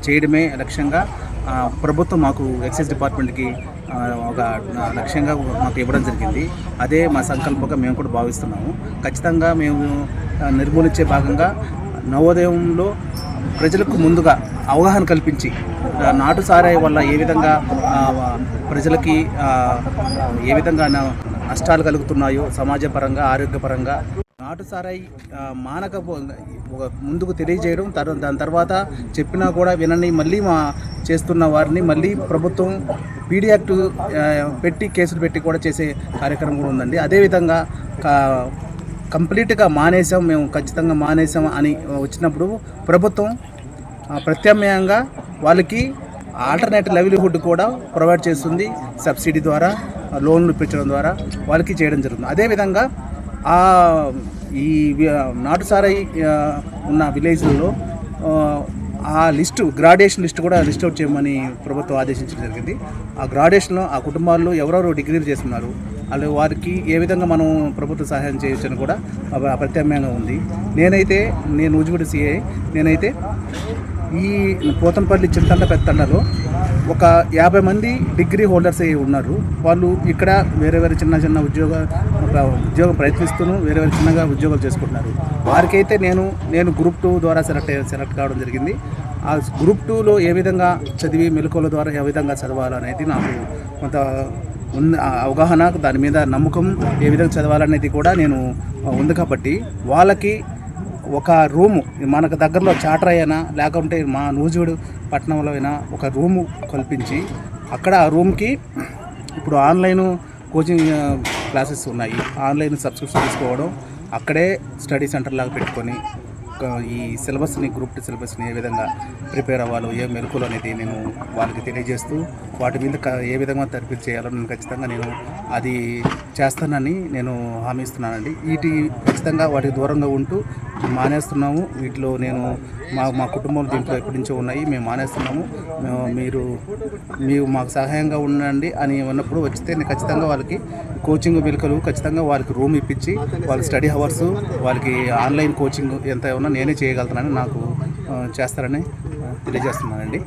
చేయడమే లక్ష్యంగా ప్రభుత్వం మాకు ఎక్సైజ్ డిపార్ట్మెంట్కి ఒక లక్ష్యంగా మాకు ఇవ్వడం జరిగింది. అదే మా సంకల్పంగా మేము కూడా భావిస్తున్నాము. ఖచ్చితంగా మేము నిర్మూలించే భాగంగా నవోదయంలో ప్రజలకు ముందుగా అవగాహన కల్పించి నాటు సారాయి వల్ల ఏ విధంగా ప్రజలకి ఏ విధంగా నష్టాలు కలుగుతున్నాయో సమాజపరంగా, ఆరోగ్యపరంగా నాటు సారాయి మానక ముందుకు తెలియజేయడం, దాని తర్వాత చెప్పినా కూడా వినని మళ్ళీ చేస్తున్న వారిని మళ్ళీ ప్రభుత్వం పీడీ యాక్ట్ పెట్టి కేసులు పెట్టి కూడా చేసే కార్యక్రమం కూడా ఉందండి. అదేవిధంగా కంప్లీట్గా మానేసాం, మేము ఖచ్చితంగా మానేసాం అని వచ్చినప్పుడు ప్రభుత్వం ప్రత్యామ్నాయంగా వాళ్ళకి ఆల్టర్నేటివ్ లైవ్లీహుడ్ కూడా ప్రొవైడ్ చేస్తుంది. సబ్సిడీ ద్వారా, లోన్లు ఇప్పించడం ద్వారా వాళ్ళకి చేయడం జరుగుతుంది. అదేవిధంగా ఈ నాటు సారాయి ఉన్న విలేజ్లలో ఆ గ్రాడ్యుయేషన్ లిస్టు కూడా లిస్ట్ అవుట్ చేయమని ప్రభుత్వం ఆదేశించడం జరిగింది. ఆ గ్రాడ్యుయేషన్లో ఆ కుటుంబాల్లో ఎవరెవరు డిగ్రీలు చేస్తున్నారు, వాళ్ళు వారికి ఏ విధంగా మనం ప్రభుత్వ సహాయం చేయొచ్చని కూడా ప్రత్యామ్నాయంగా ఉంది. నేను ఊజిగూడ సిఐ. నేనైతే ఈ పోతనపల్లి చింతండ పెద్దండలో ఒక 50 మంది డిగ్రీ హోల్డర్స్ ఉన్నారు. వాళ్ళు ఇక్కడ వేరే చిన్న ఉద్యోగం ప్రయత్నిస్తూను వేరే చిన్నగా ఉద్యోగాలు చేసుకుంటున్నారు. వారికైతే నేను గ్రూప్ 2 ద్వారా సెలెక్ట్ కావడం జరిగింది. ఆ గ్రూప్ 2లో ఏ విధంగా చదివి మెలకువల ద్వారా ఏ విధంగా చదవాలనేది నాకు కొంత అవగాహన, దాని మీద నమ్మకం, ఏ విధంగా చదవాలనేది కూడా ఉంది. కాబట్టి వాళ్ళకి ఒక రూము మనకు దగ్గరలో చాటర్ అయినా లేకుంటే మా నూజివీడు పట్టణంలో అయినా ఒక రూము కల్పించి అక్కడ ఆ రూమ్కి ఇప్పుడు ఆన్లైన్ కోచింగ్ క్లాసెస్ ఉన్నాయి. ఆన్లైన్ సబ్స్క్రిప్షన్ తీసుకోవడం, అక్కడే స్టడీ సెంటర్ లాగా పెట్టుకొని ఈ సిలబస్ని గ్రూప్ 2 సిలబస్ని ఏ విధంగా ప్రిపేర్ అవ్వాలో, ఏ మెలకువలు అనేది నేను వాళ్ళకి తెలియజేస్తూ వాటి మీద ఏ విధంగా తరబిదు చేయాలో ఖచ్చితంగా అది చేస్తానని హామీ ఇస్తున్నానండి. ఖచ్చితంగా వాటికి దూరంగా ఉంటూ మానేస్తున్నాము. వీటిలో మా కుటుంబం దీంట్లో ఎప్పటి నుంచో ఉన్నాయి, మేము మానేస్తున్నాము, మీరు మాకు సహాయంగా ఉండండి అని ఉన్నప్పుడు వచ్చితే నేను ఖచ్చితంగా వాళ్ళకి కోచింగ్ మెలకువలు, ఖచ్చితంగా వాళ్ళకి రూమ్ ఇప్పించి వాళ్ళకి స్టడీ అవర్స్, వాళ్ళకి ఆన్లైన్ కోచింగ్ ఎంత ఏమన్నా నేనే చేయగలుగుతానని చేస్తారని తెలియజేస్తున్నానండి.